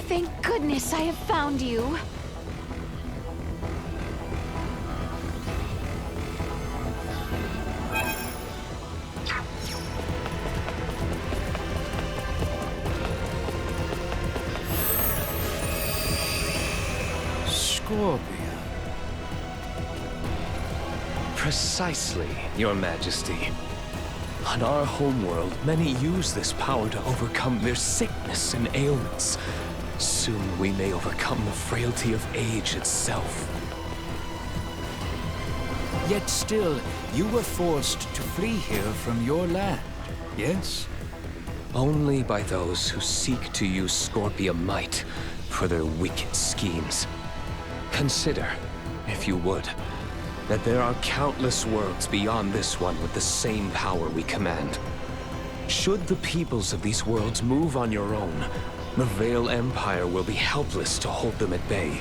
Thank goodness I have found you. Scorpion. Precisely, Your Majesty. On our homeworld, many use this power to overcome their sickness and ailments. Soon we may overcome the frailty of age itself. Yet still, you were forced to flee here from your land, yes? Only by those who seek to use Scorpion might for their wicked schemes. Consider, if you would, that there are countless worlds beyond this one with the same power we command. Should the peoples of these worlds move on your own, the Veil Empire will be helpless to hold them at bay.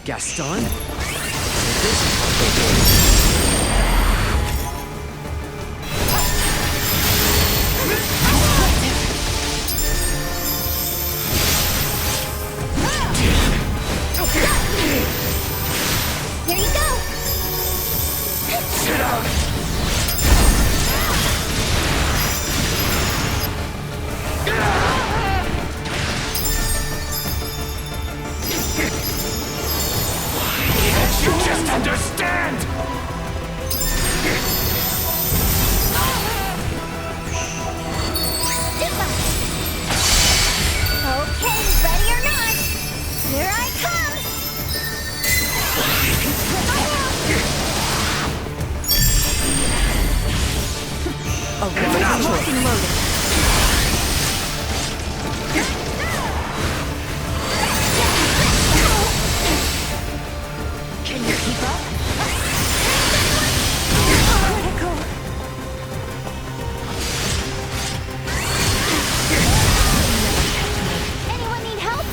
Gaston? Here you go! Sit down! You just understand! Okay, ready or not, here I come! Locked and loaded. Can you keep up? Critical. Anyone need help?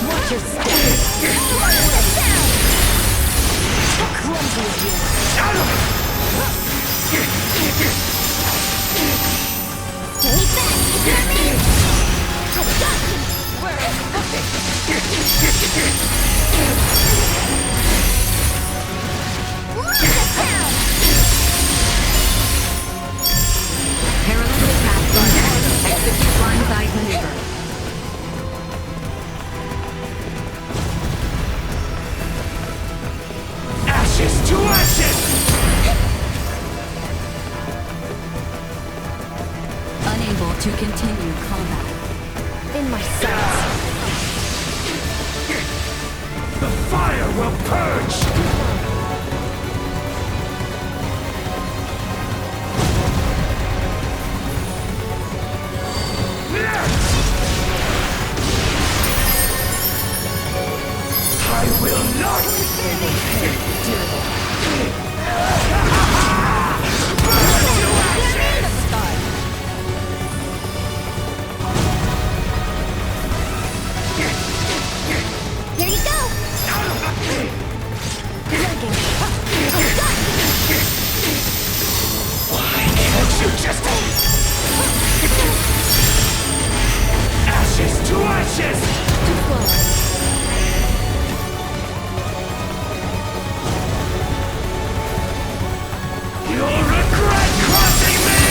Watch your step. How clumsy of you! Stay back, you hear me? I got you! Look at town! Parallel attack button. Execute blindside maneuver. Ashes to ashes! Unable to continue combat. In my sights. The fire will purge! I will not! Here you go! Why can't you just... Ashes to ashes! Too slow. You'll regret crossing me!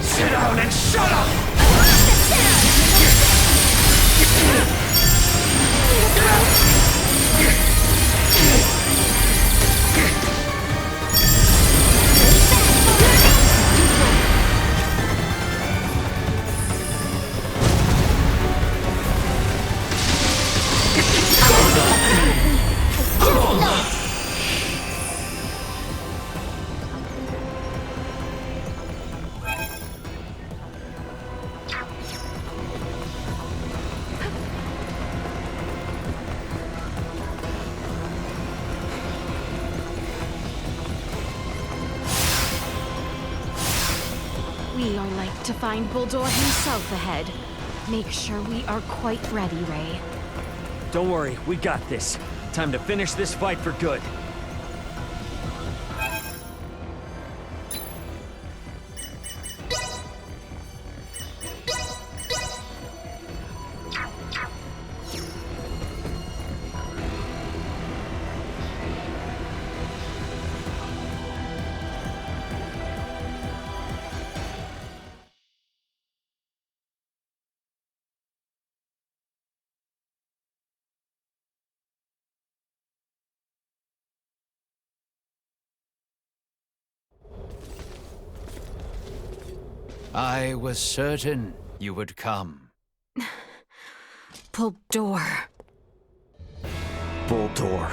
Sit down and shut up! like to find Bulldor himself ahead. Make sure we are quite ready, Ray. Don't worry, we got this. Time to finish this fight for good. I was certain you would come. Bulldor. Bulldor.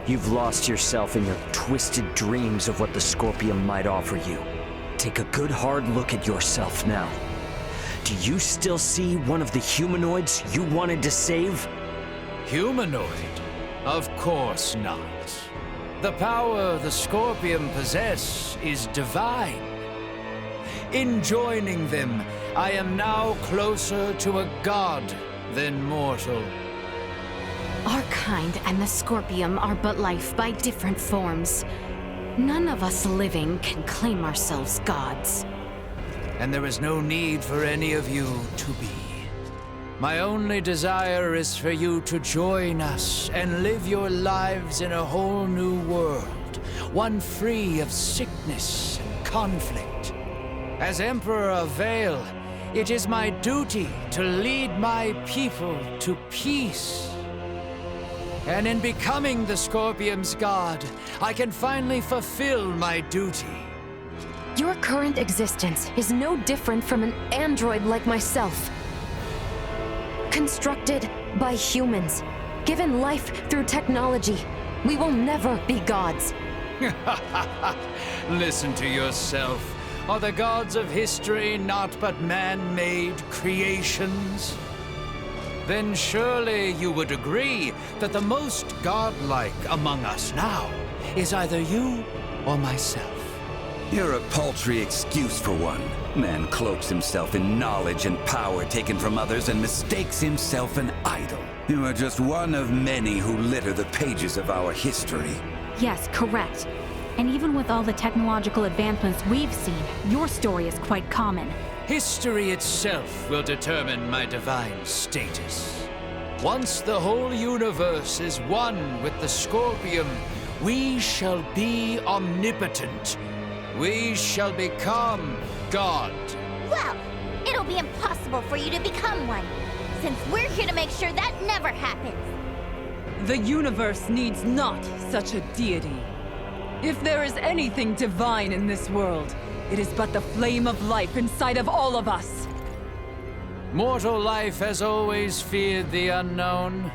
You've lost yourself in your twisted dreams of what the Scorpion might offer you. Take a good hard look at yourself now. Do you still see one of the humanoids you wanted to save? Humanoid? Of course not. The power the Scorpion possess is divine. In joining them, I am now closer to a god than mortal. Our kind and the Scorpium are but life by different forms. None of us living can claim ourselves gods. And there is no need for any of you to be. My only desire is for you to join us and live your lives in a whole new world, one free of sickness and conflict. As Emperor of Vale, it is my duty to lead my people to peace. And in becoming the Scorpion's god, I can finally fulfill my duty. Your current existence is no different from an android like myself. Constructed by humans, given life through technology, we will never be gods. Listen to yourself. Are the gods of history not but man-made creations? Then surely you would agree that the most godlike among us now is either you or myself. You're a paltry excuse for one. Man cloaks himself in knowledge and power taken from others and mistakes himself an idol. You are just one of many who litter the pages of our history. Yes, correct. And even with all the technological advancements we've seen, your story is quite common. History itself will determine my divine status. Once the whole universe is one with the Scorpion, we shall be omnipotent. We shall become God. Well, it'll be impossible for you to become one, since we're here to make sure that never happens. The universe needs not such a deity. If there is anything divine in this world, it is but the flame of life inside of all of us. Mortal life has always feared the unknown.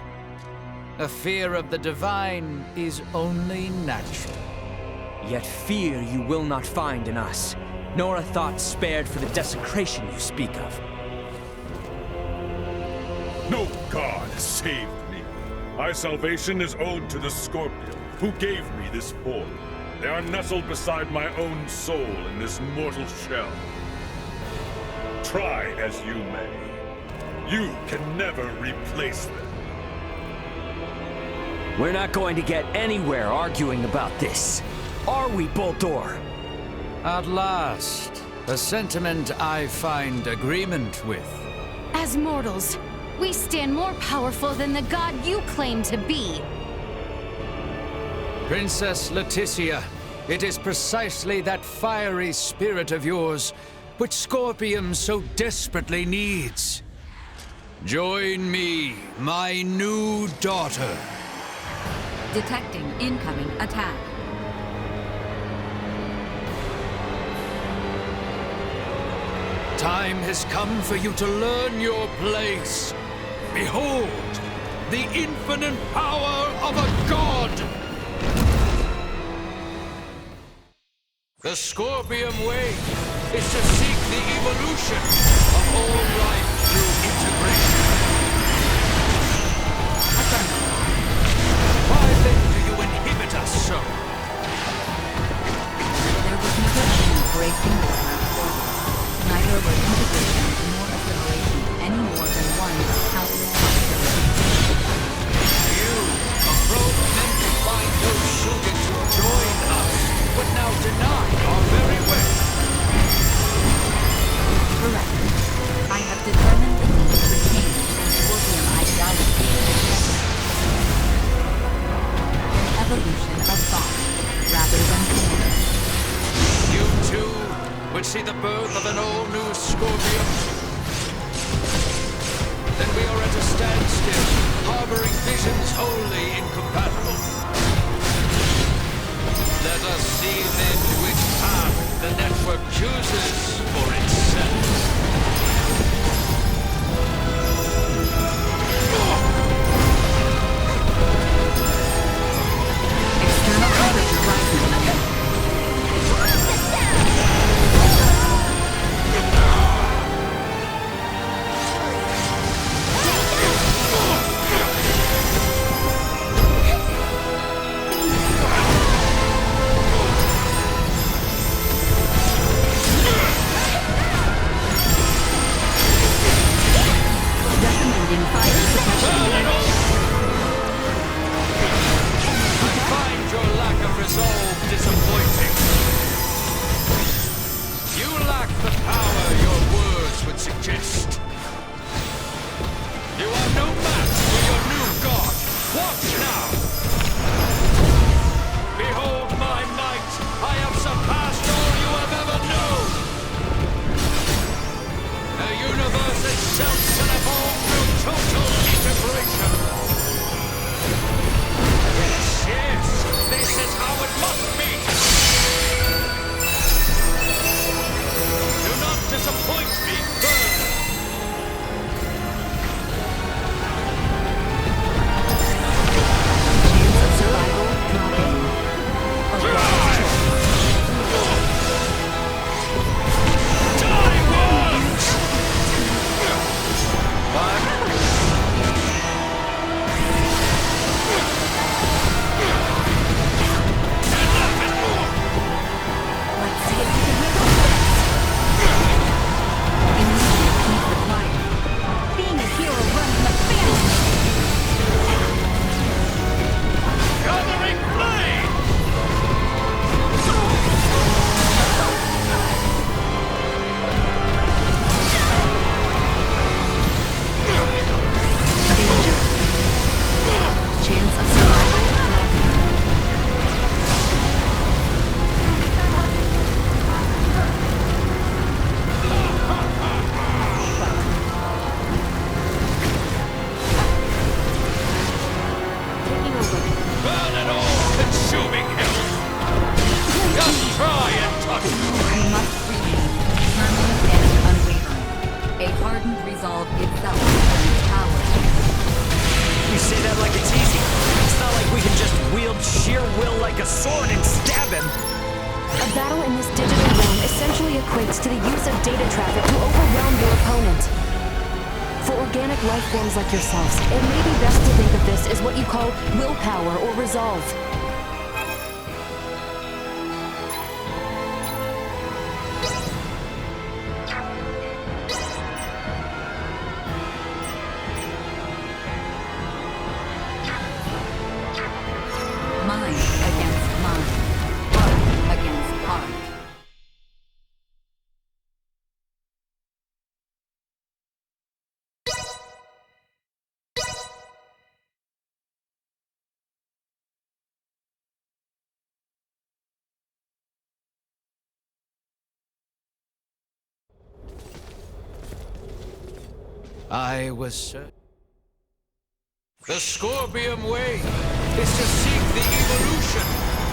A fear of the divine is only natural. Yet fear you will not find in us, nor a thought spared for the desecration you speak of. No god saved me. My salvation is owed to the Scorpion, who gave me this form. They are nestled beside my own soul in this mortal shell. Try as you may, you can never replace them. We're not going to get anywhere arguing about this. Are we, Bulldor? At last, a sentiment I find agreement with. As mortals, we stand more powerful than the god you claim to be. Princess Leticia, it is precisely that fiery spirit of yours which Scorpion so desperately needs. Join me, my new daughter. Detecting incoming attack. Time has come for you to learn your place. Behold, the infinite power of a god! The Scorpion way is to seek the evolution of all life through integration. Why then do you inhibit us so? There was never any breaking the path forward. were integration nor assimilation any more than one of countless possibilities. You approach men to find those suited to join us, but now deny our very way. Correct. I have determined the need for change in Scorpion ideology. An evolution of thought, rather than form. You too would see the birth of an all-new Scorpion? Then we are at a standstill, harboring visions wholly incompatible. Let us see then which path the network chooses for itself. External temperature rising. Recommending fire suppression. I find your lack of resolve disappointing. You lack the power your words would suggest. You are no match for your new god. Watch now! Behold my might! I have surpassed all you have ever known! The universe itself shall evolve through total integration! Yes, yes! This is how it must be! Do not disappoint me further! Chance of survival dropping. Let's see if you can wiggle this. Immediate peace required. Being a hero runs in the family. Gathering flame! Danger. Chance of survival dropping. Taking over. Burn it all, consuming hell! Just try and touch me! We must remain determined and unwavering. A hardened resolve itself brings power. You say that like it's easy. It's not like we can just wield sheer will like a sword and stab him. A battle in this digital realm essentially equates to the use of data traffic to overwhelm your opponent. For organic life forms like yourselves, it may be best to think of this as what you call willpower or resolve. Mind against mind. Heart against heart. I was certain. The Scorpion way is to seek the evolution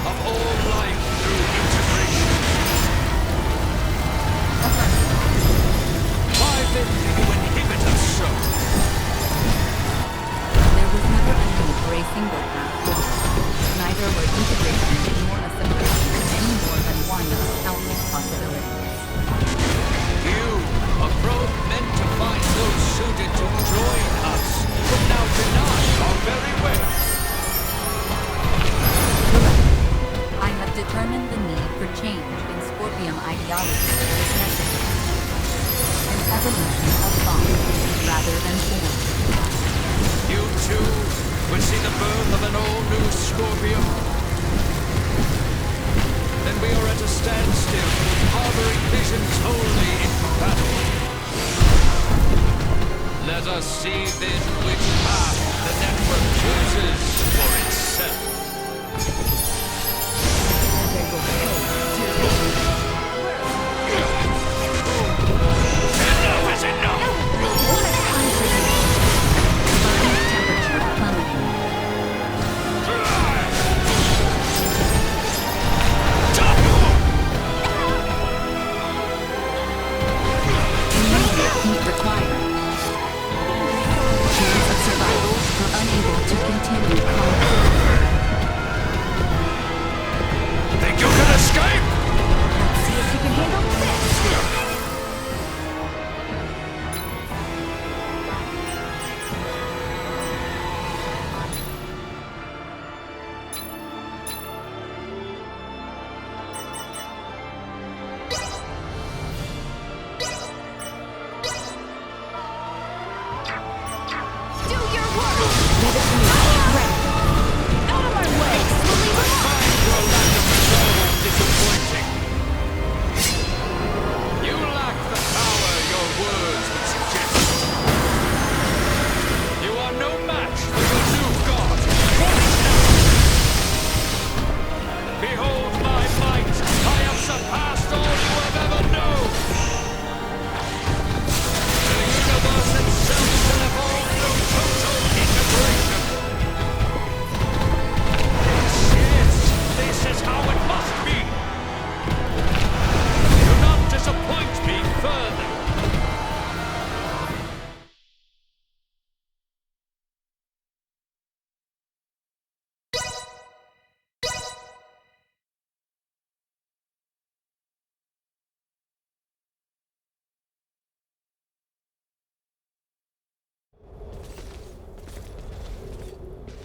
of all life through integration. Why then do you inhibit us so? There was never a need for a single path forward. Neither were integration nor assimilation any more than one of countless possibilities. You approach men to find those suited to join us, but now deny our very way. I have determined the need for evolution of thought, rather than form. You too would see the birth of an all-new Scorpion. Then we are at a standstill, harboring visions wholly incompatible. Let us see then which path the network chooses for itself. Enough is enough! Temperature plummeting. Immediate heat required. Chance of survival for unable to continue combat. Think you can escape? Let's see if you can handle this. You lack the power your words would suggest. You are no match for your new god. Behold my might. I have surpassed all you have ever known. The universe itself will evolve through total integration. This is how it must be. Do not disappoint me further.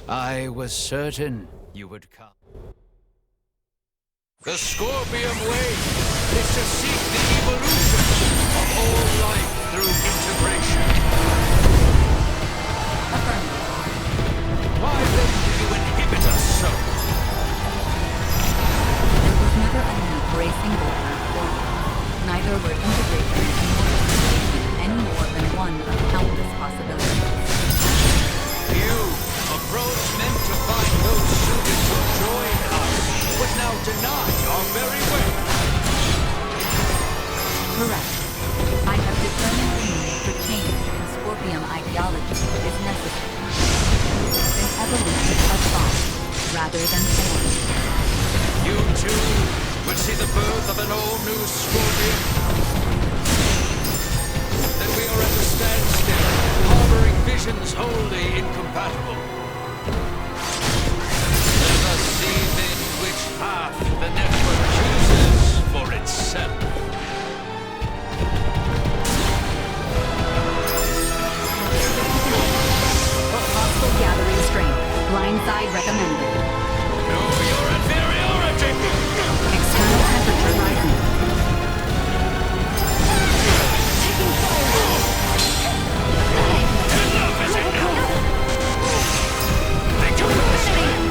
I was certain you would come. The Scorpion way is to seek the evolution of all life through integration. Why then do you inhibit us so? There was never a need for a single path forward. Neither were integration nor integration any more than one of countless possibilities. You, approach meant to find those suited to join us, would now deny our very way. Correct. I have determined the need for change in Scorpion ideology is necessary. An evolution of thought, rather than form. You too would see the birth of an all-new Scorpion. Then we are at a standstill, harboring visions wholly incompatible. Let us see then which path the network chooses for itself. Hostile gathering strength. Blindside recommended. Know your inferiority! External temperature rising. Taking fire! Enough is enough! Think you can escape?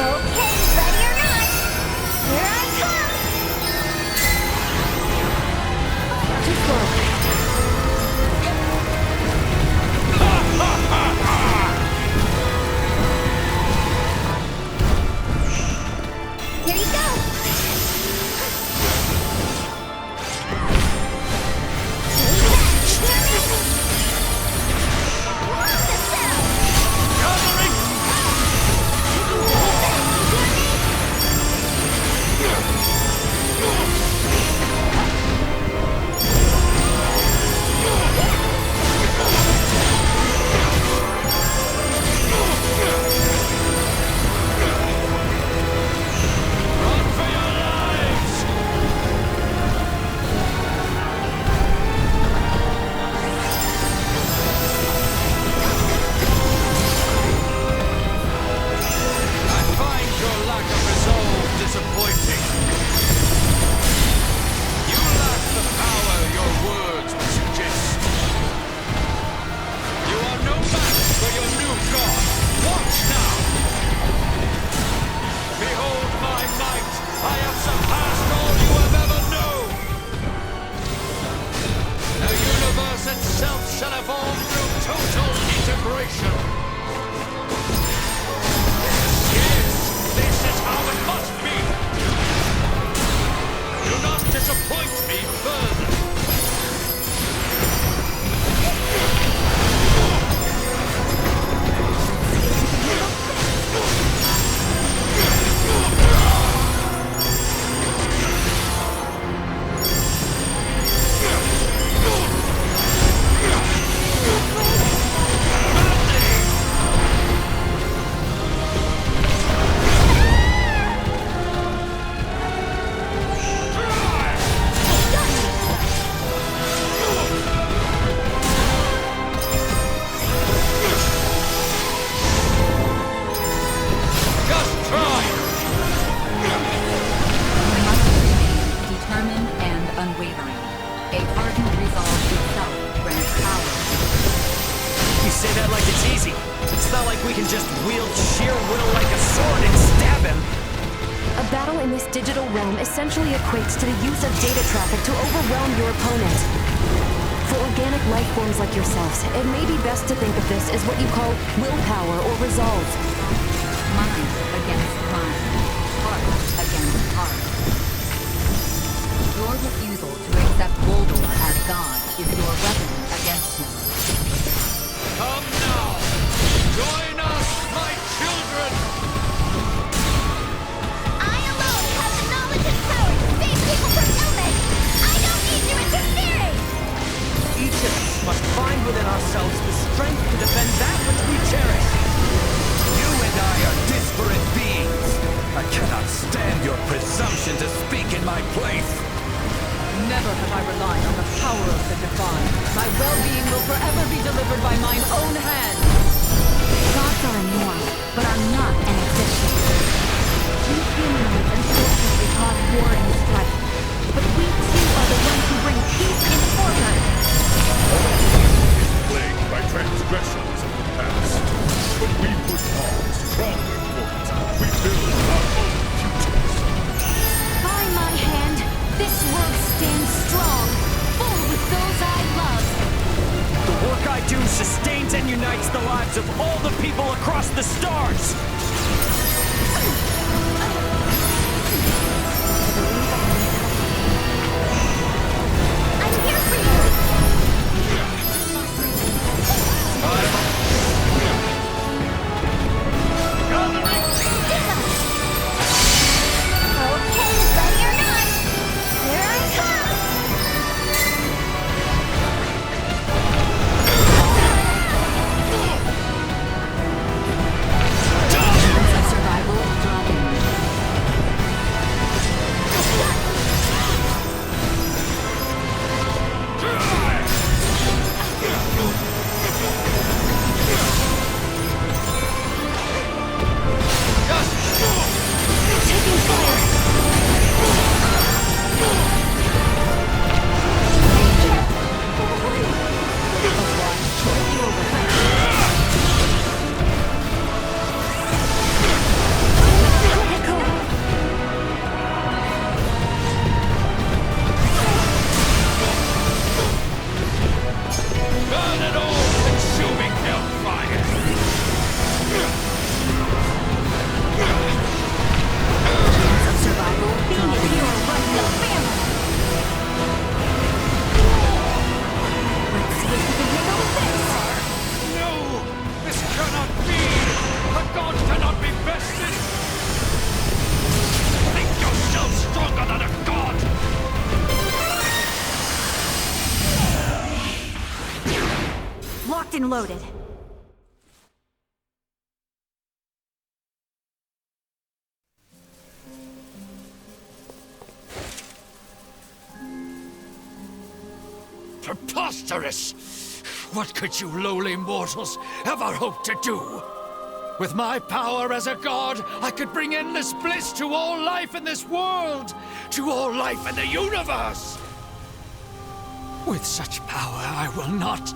Okay, ready or not, here I come! Too slow. Ha ha! we can just wield sheer will like a sword and stab him. A battle in this digital realm essentially equates to the use of data traffic to overwhelm your opponent. For organic life forms like yourselves, it may be best to think of this as what you call willpower or resolve. Mind against mind. Heart against heart. Your refusal to accept Voldor as God is your weapon against him. Come now! Join us, my children! I alone have the knowledge and power to save people from illness! I don't need you interfering! Each of us must find within ourselves the strength to defend that which we cherish. You and I are disparate beings. I cannot stand your presumption to speak in my place. Never have I relied on the power of the divine. My well-being will forever be delivered by mine own hand. Gods are a norm, but are not an existence. We humanoids unfortunately cause war and strife, but we too are the ones who bring peace and order. Plagued by transgressions of the past. But we push on, stronger for it. We build our own futures. By my hand, this world stands strong, full with those I love. The work I do sustains and unites the lives of all the people across the stars. I'm here for you! Okay, ready or not, here I come! Survival dropping. Burn it all, consuming hellfire! Survival dropping. Let's see if we can handle this! No! This cannot be! A god cannot be bested! Think yourself stronger than a god! Locked and loaded. Preposterous! What could you lowly mortals ever hope to do? With my power as a god, I could bring endless bliss to all life in this world, to all life in the universe! With such power, I will not,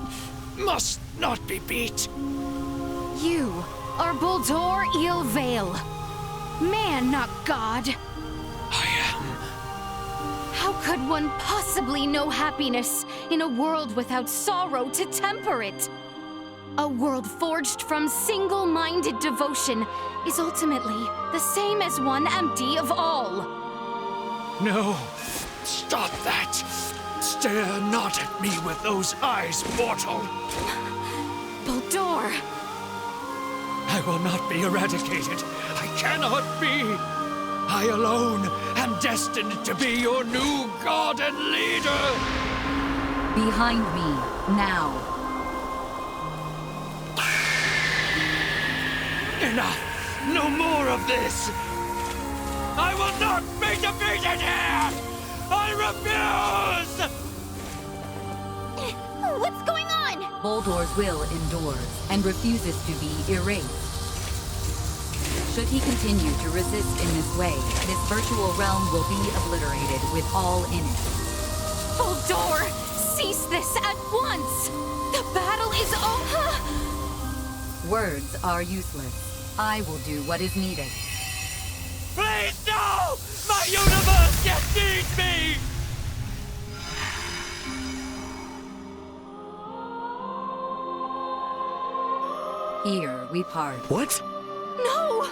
must not be beat. You are Boldor Ilvale. Man, not God. I am. How could one possibly know happiness in a world without sorrow to temper it? A world forged from single-minded devotion is ultimately the same as one empty of all. No, stop that. Stare not at me with those eyes, mortal. Boldor! I will not be eradicated. I cannot be. I alone am destined to be your new god and leader. Behind me, now. Enough. No more of this. I will not be defeated here. I refuse. What's going on? Voldor's will endures and refuses to be erased. Should he continue to resist in this way, this virtual realm will be obliterated with all in it. Boldor! Cease this at once! The battle is over! Words are useless. I will do what is needed. Please, no! My universe yet needs me! Here we part. What? No!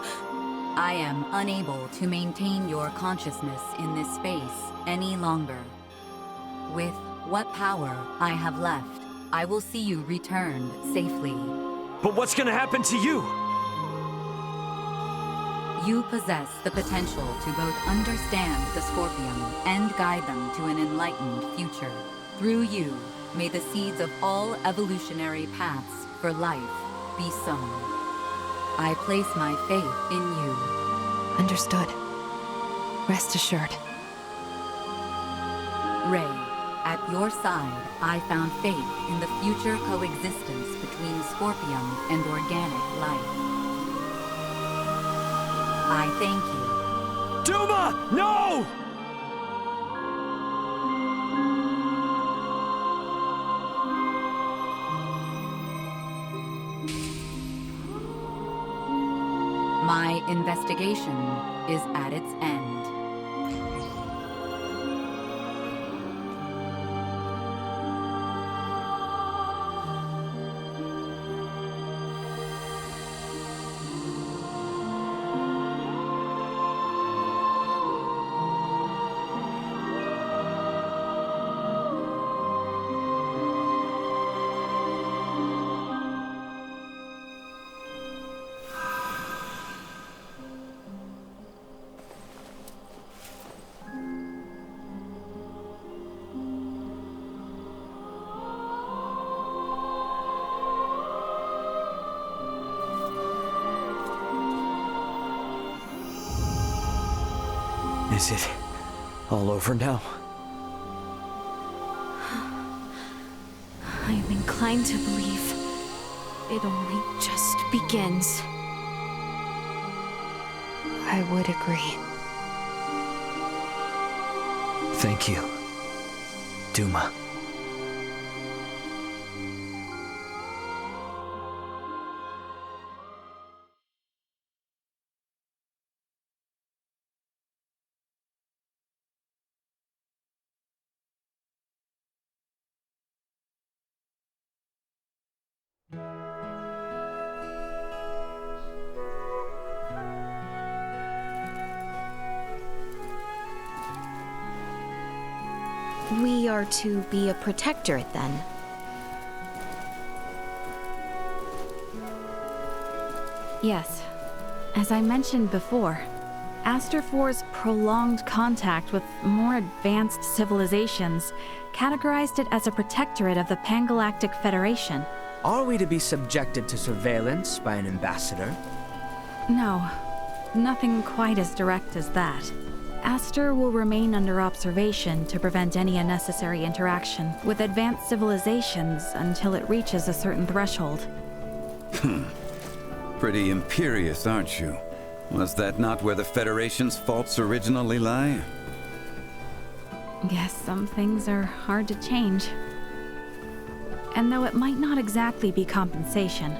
I am unable to maintain your consciousness in this space any longer. With what power I have left, I will see you returned safely. But what's gonna happen to you? You possess the potential to both understand the Scorpion and guide them to an enlightened future. Through you, may the seeds of all evolutionary paths for life be sown. I place my faith in you. Understood. Rest assured. Ray, at your side, I found faith in the future coexistence between Scorpion and organic life. I thank you. Duma! No! My investigation is at its end. Is it all over now? I am inclined to believe it only just begins. I would agree. Thank you, Duma. We are to be a protectorate, then? Yes. As I mentioned before, Aster 4's prolonged contact with more advanced civilizations categorized it as a protectorate of the Pangalactic Federation. Are we to be subjected to surveillance by an ambassador? No, nothing quite as direct as that. Aster will remain under observation to prevent any unnecessary interaction with advanced civilizations until it reaches a certain threshold. Pretty imperious, aren't you? Was that not where the Federation's faults originally lie? Guess some things are hard to change. And though it might not exactly be compensation,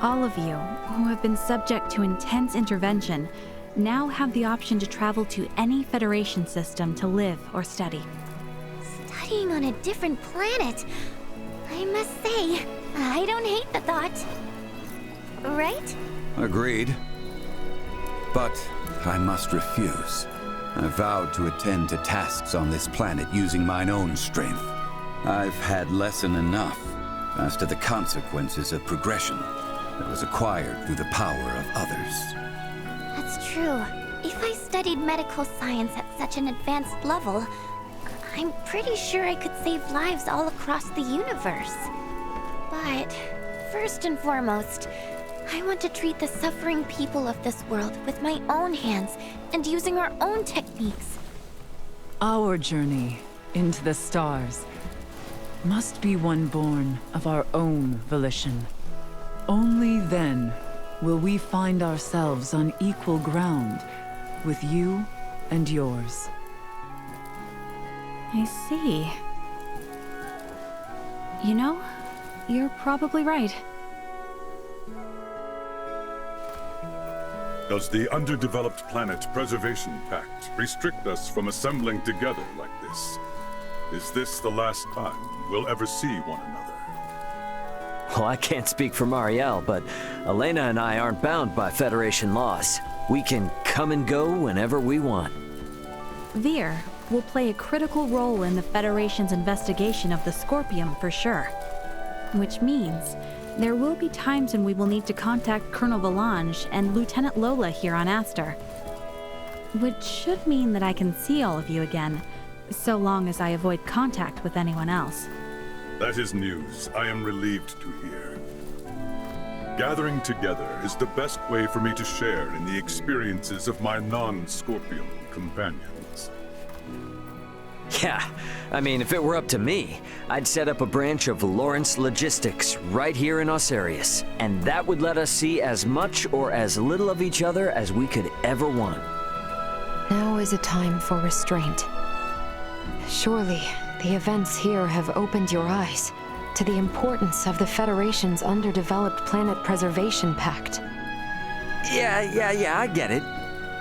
all of you who have been subject to intense intervention now have the option to travel to any Federation system to live or study. Studying on a different planet. I must say, I don't hate the thought. Right? Agreed. But I must refuse. I vowed to attend to tasks on this planet using mine own strength. I've had lesson enough as to the consequences of progression that was acquired through the power of others. That's true. If I studied medical science at such an advanced level, I'm pretty sure I could save lives all across the universe. But first and foremost, I want to treat the suffering people of this world with my own hands and using our own techniques. Our journey into the stars must be one born of our own volition. Only then will we find ourselves on equal ground with you and yours. I see. You know, you're probably right. Does the Underdeveloped Planet Preservation Pact restrict us from assembling together like this? Is this the last time we'll ever see one another? Well, I can't speak for Marielle, but Elena and I aren't bound by Federation laws. We can come and go whenever we want. Veer will play a critical role in the Federation's investigation of the Scorpium for sure. Which means there will be times when we will need to contact Colonel Valange and Lieutenant Lola here on Aster. Which should mean that I can see all of you again, so long as I avoid contact with anyone else. That is news I am relieved to hear. Gathering together is the best way for me to share in the experiences of my non-Scorpion companions. Yeah, I mean, if it were up to me, I'd set up a branch of Lawrence Logistics right here in Osarius, and that would let us see as much or as little of each other as we could ever want. Now is a time for restraint. Surely, the events here have opened your eyes to the importance of the Federation's Underdeveloped Planet Preservation Pact. Yeah, I get it.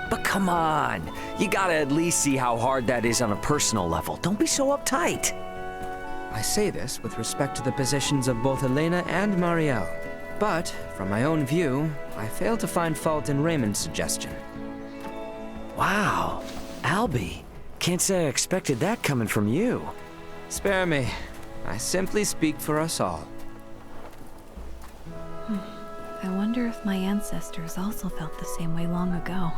But come on, you gotta at least see how hard that is on a personal level. Don't be so uptight. I say this with respect to the positions of both Elena and Marielle. But, from my own view, I fail to find fault in Raymond's suggestion. Wow, Albie. Can't say I expected that coming from you. Spare me. I simply speak for us all. I wonder if my ancestors also felt the same way long ago.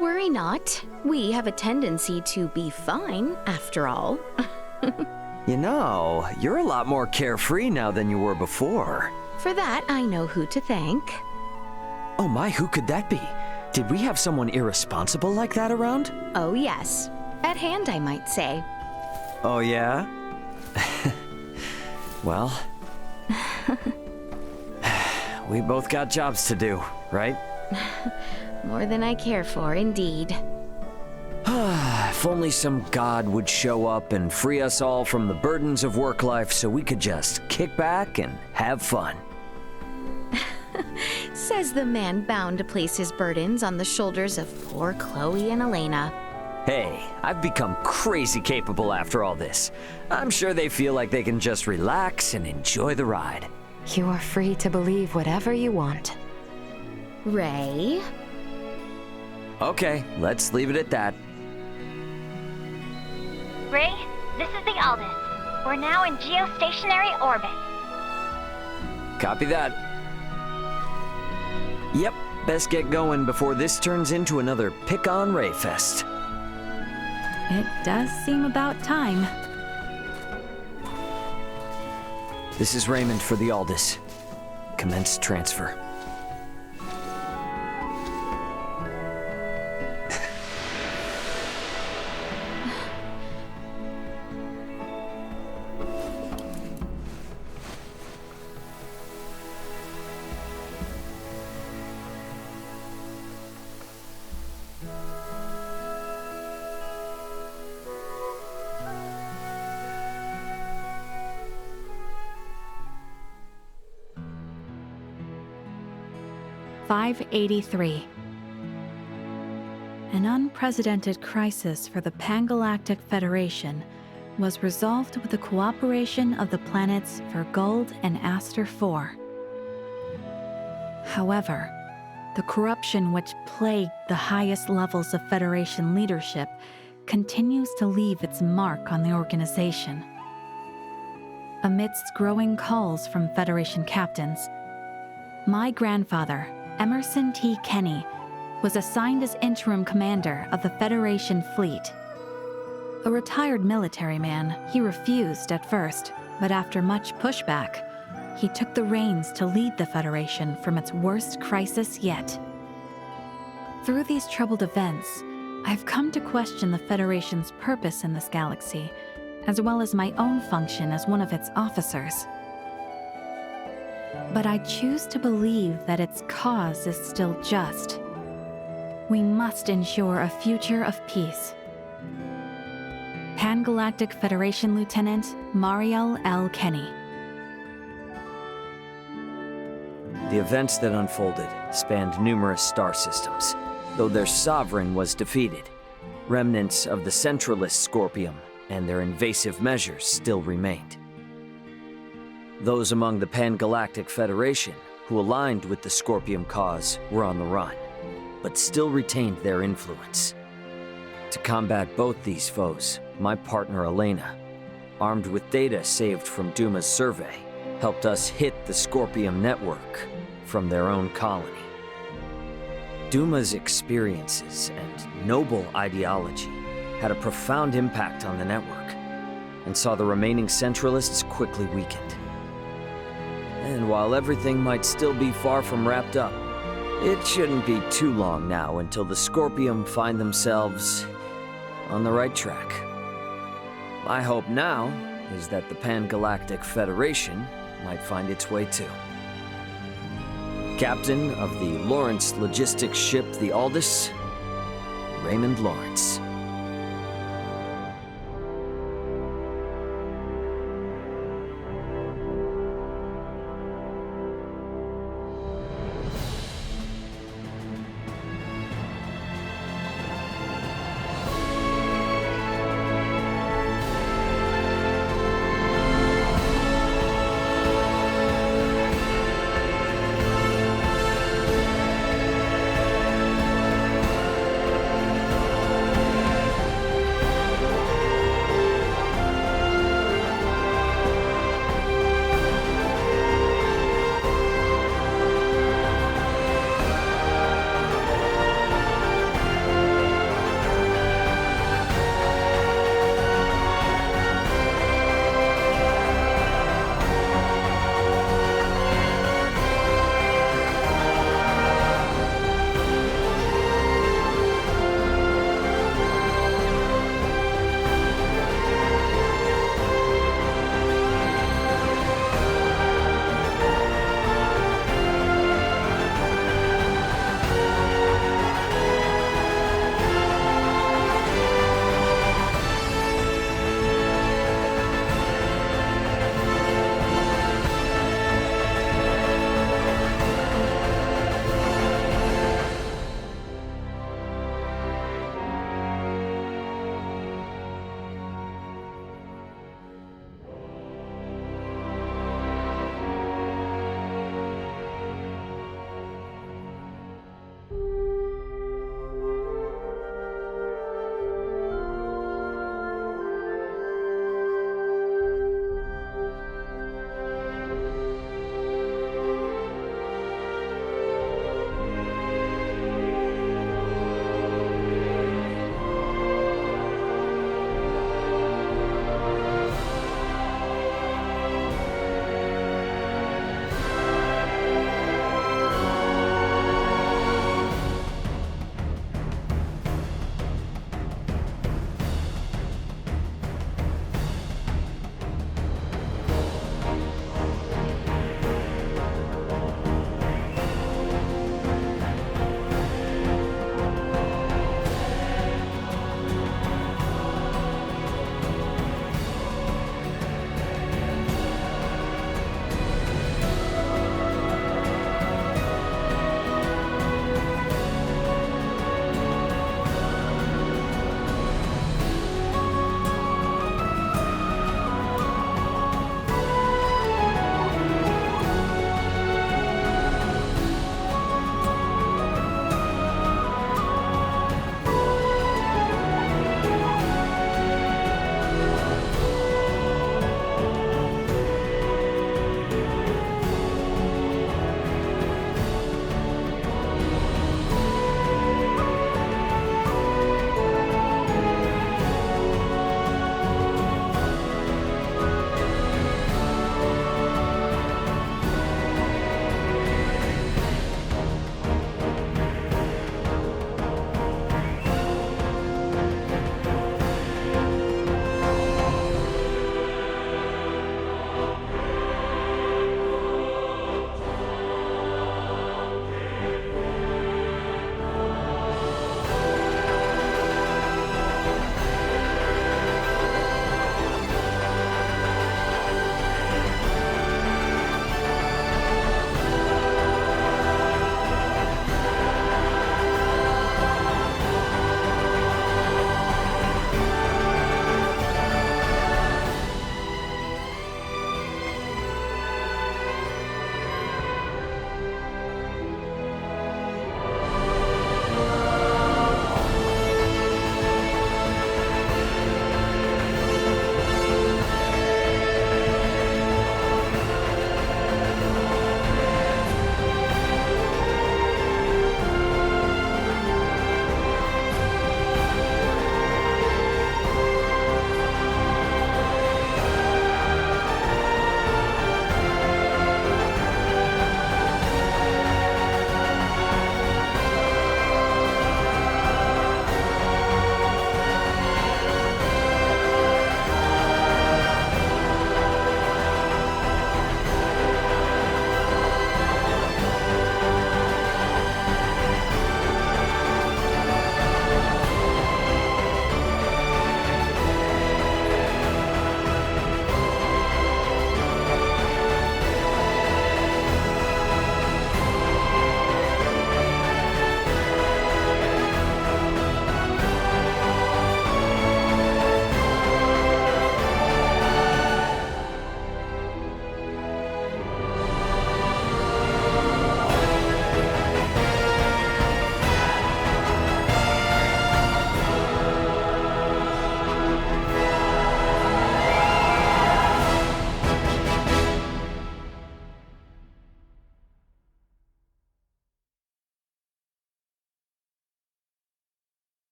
Worry not. We have a tendency to be fine, after all. You know, you're a lot more carefree now than you were before. For that, I know who to thank. Oh my, who could that be? Did we have someone irresponsible like that around? Oh yes. At hand, I might say. Oh yeah? Well... we both got jobs to do, right? More than I care for, indeed. If only some god would show up and free us all from the burdens of work life so we could just kick back and have fun. Says the man bound to place his burdens on the shoulders of poor Chloe and Elena. Hey, I've become crazy capable after all this. I'm sure they feel like they can just relax and enjoy the ride. You are free to believe whatever you want. Ray? Okay, let's leave it at that. Ray, this is the Aldous. We're now in geostationary orbit. Copy that. Yep, best get going before this turns into another pick-on Ray fest. It does seem about time. This is Raymond for the Aldous. Commence transfer. .583. An unprecedented crisis for the Pangalactic Federation was resolved with the cooperation of the planets Verguld and Aster IV. However, the corruption which plagued the highest levels of Federation leadership continues to leave its mark on the organization. Amidst growing calls from Federation captains, my grandfather, Emerson T. Kenny, was assigned as interim commander of the Federation fleet. A retired military man, he refused at first, but after much pushback, he took the reins to lead the Federation from its worst crisis yet. Through these troubled events, I've come to question the Federation's purpose in this galaxy, as well as my own function as one of its officers. But I choose to believe that its cause is still just. We must ensure a future of peace. Pan-Galactic Federation Lieutenant Mariel L. Kenny. The events that unfolded spanned numerous star systems, though their sovereign was defeated. Remnants of the centralist Scorpium and their invasive measures still remained. Those among the Pan-Galactic Federation who aligned with the Scorpium cause were on the run, but still retained their influence. To combat both these foes, my partner Elena, armed with data saved from Duma's survey, helped us hit the Scorpium network from their own colony. Duma's experiences and noble ideology had a profound impact on the network, and saw the remaining Centralists quickly weakened. And while everything might still be far from wrapped up, it shouldn't be too long now until the Scorpium find themselves on the right track. My hope now is that the Pan-Galactic Federation might find its way too. Captain of the Lawrence logistics ship the Aldous, Raymond Lawrence.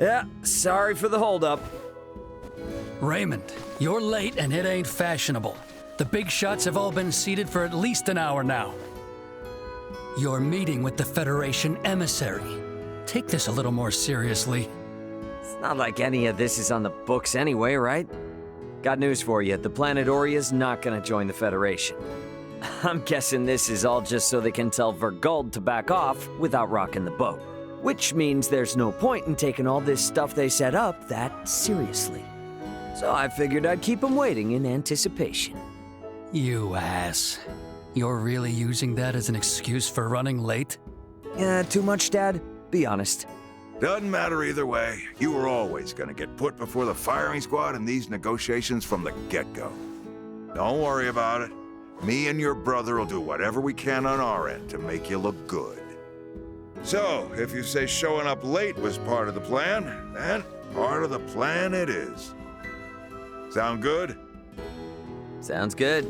Yeah, sorry for the holdup. Raymond, you're late and it ain't fashionable. The big shots have all been seated for at least an hour now. You're meeting with the Federation emissary. Take this a little more seriously. It's not like any of this is on the books anyway, right? Got news for you, the planet Oria's not gonna join the Federation. I'm guessing this is all just so they can tell Verguld to back off without rocking the boat. Which means there's no point in taking all this stuff they set up that seriously. So I figured I'd keep them waiting in anticipation. You ass. You're really using that as an excuse for running late? Yeah, too much, Dad? Be honest. Doesn't matter either way. You were always gonna get put before the firing squad in these negotiations from the get-go. Don't worry about it. Me and your brother will do whatever we can on our end to make you look good. So, if you say showing up late was part of the plan, then part of the plan it is. Sound good? Sounds good.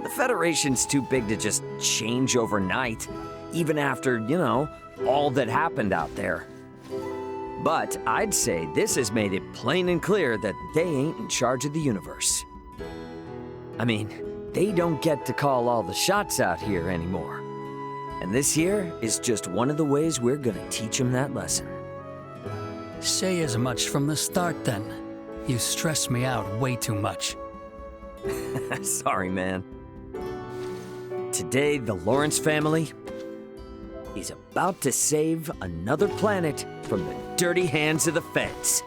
The Federation's too big to just change overnight, even after, all that happened out there. But I'd say this has made it plain and clear that they ain't in charge of the universe. I mean, they don't get to call all the shots out here anymore. And this here is just one of the ways we're gonna teach them that lesson. Say as much from the start, then. You stress me out way too much. Sorry, man. Today, the Lawrence family is about to save another planet from the dirty hands of the feds.